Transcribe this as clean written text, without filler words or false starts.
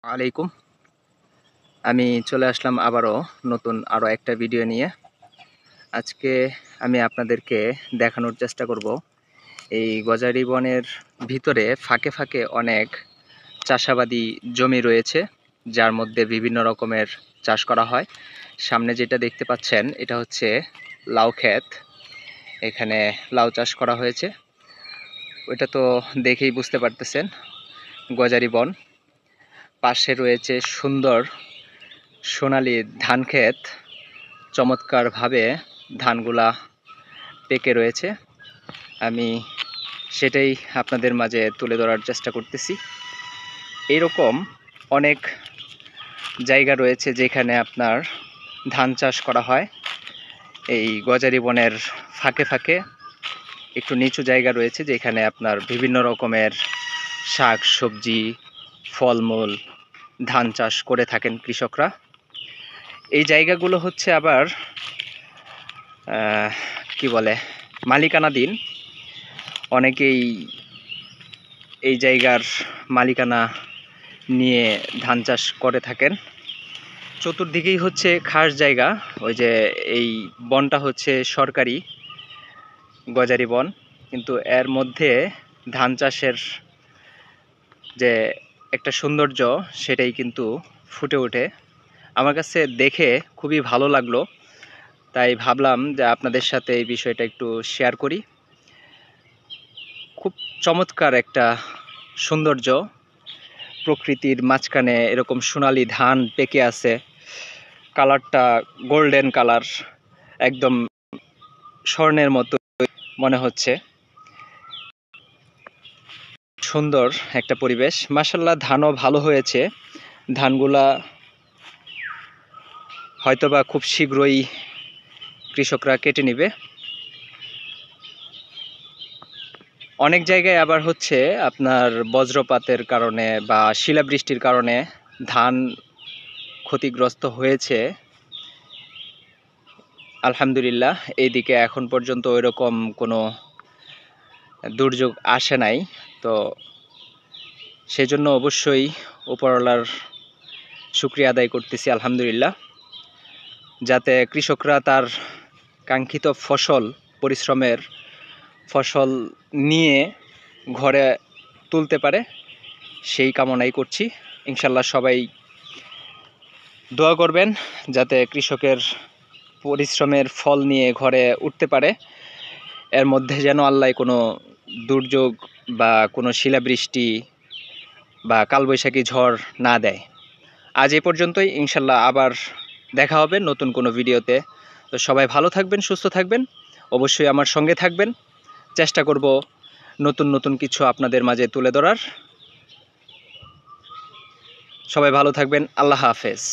আলাইকুম। আমি চলে আসলাম আবারও নতুন আরও একটা ভিডিও নিয়ে। আজকে আমি আপনাদেরকে দেখানোর চেষ্টা করব এই গজারি বনের ভিতরে ফাঁকে ফাঁকে অনেক চাষাবাদী জমি রয়েছে, যার মধ্যে বিভিন্ন রকমের চাষ করা হয়। সামনে যেটা দেখতে পাচ্ছেন এটা হচ্ছে লাউ ক্ষেত। এখানে লাউ চাষ করা হয়েছে। ওইটা তো দেখেই বুঝতে পারতেছেন গজারি বন। পাশে রয়েছে সুন্দর সোনালী ধান ক্ষেত, চমৎকারভাবে ধানগুলা পেকে রয়েছে। আমি সেটাই আপনাদের মাঝে তুলে ধরার চেষ্টা করতেছি। এরকম অনেক জায়গা রয়েছে যেখানে আপনার ধান চাষ করা হয়। এই গজারি বনের ফাঁকে ফাঁকে একটু নিচু জায়গা রয়েছে যেখানে আপনার বিভিন্ন রকমের শাক সবজি, ফলমূল, ধান চাষ করে থাকেন কৃষকরা। এই জায়গাগুলো হচ্ছে আবার কি বলে মালিকানাধীন। অনেকেই এই জায়গার মালিকানা নিয়ে ধান চাষ করে থাকেন। চতুর্দিকেই হচ্ছে খাস জায়গা। ওই যে এই বনটা হচ্ছে সরকারি গজারি বন, কিন্তু এর মধ্যে ধান চাষের যে একটা সৌন্দর্য সেটাই কিন্তু ফুটে ওঠে। আমার কাছে দেখে খুবই ভালো লাগলো, তাই ভাবলাম যে আপনাদের সাথে এই বিষয়টা একটু শেয়ার করি। খুব চমৎকার একটা সৌন্দর্য, প্রকৃতির মাঝখানে এরকম সোনালি ধান পেকে আছে, কালারটা গোল্ডেন কালার, একদম স্বর্ণের মতো মনে হচ্ছে। সুন্দর একটা পরিবেশ, মাশাআল্লাহ। ধানও ভালো হয়েছে। ধানগুলা হয়তোবা খুব শীঘ্রই কৃষকরা কেটে নেবে। অনেক জায়গায় আবার হচ্ছে আপনার বজ্রপাতের কারণে বা শিলাবৃষ্টির কারণে ধান ক্ষতিগ্রস্ত হয়েছে। আলহামদুলিল্লাহ এইদিকে এখন পর্যন্ত ওইরকম কোনো দুর্যোগ আসে নাই। তো সেজন্য অবশ্যই উপরওয়ালার শুকরিয়া আদায় করতেছি আলহামদুলিল্লাহ, যাতে কৃষকরা তার কাঙ্ক্ষিত ফসল, পরিশ্রমের ফসল নিয়ে ঘরে তুলতে পারে, সেই কামনাই করছি। ইনশাল্লাহ সবাই দোয়া করবেন যাতে কৃষকের পরিশ্রমের ফল নিয়ে ঘরে উঠতে পারে। এর মধ্যে যেন আল্লাহ কোনো দুর্যোগ বা কোনো শিলাবৃষ্টি বা কালবৈশাখী ঝড় না দেয়। আজ এ পর্যন্তই। ইনশাল্লাহ আবার দেখা হবে নতুন কোনো ভিডিওতে। তো সবাই ভালো থাকবেন, সুস্থ থাকবেন, অবশ্যই আমার সঙ্গে থাকবেন। চেষ্টা করব নতুন নতুন কিছু আপনাদের মাঝে তুলে ধরার। সবাই ভালো থাকবেন। আল্লাহ হাফেজ।